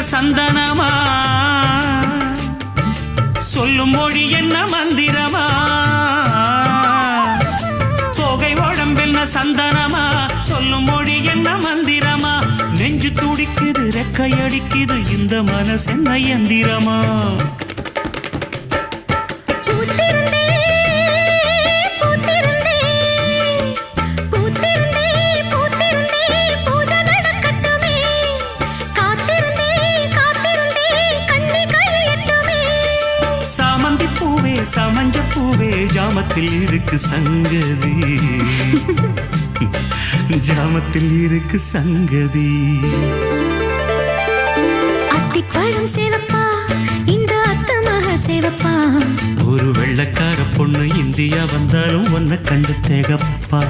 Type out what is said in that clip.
சந்தனமா சொல்லும் மொழி என்ன மந்திரமா தோகை உடம்பென்ன சந்தனமா சொல்லும் மொழி என்ன மந்திரமா நெஞ்சு துடிக்குது ரெக்கையடிக்குது இந்த மனசு என்ன எந்திரமா பூவே சமஞ்ச பூவே ஜாமத்தில் இருக்கு சங்கதி ஜாமத்தில் இருக்கு சங்கதி அத்திப்பழம் சிறப்பா இந்த அத்தமாக சிறப்பா ஒரு வெள்ளக்கார பொண்ணு இந்தியா வந்தாலும் ஒன்ன கண்டு தேகப்பா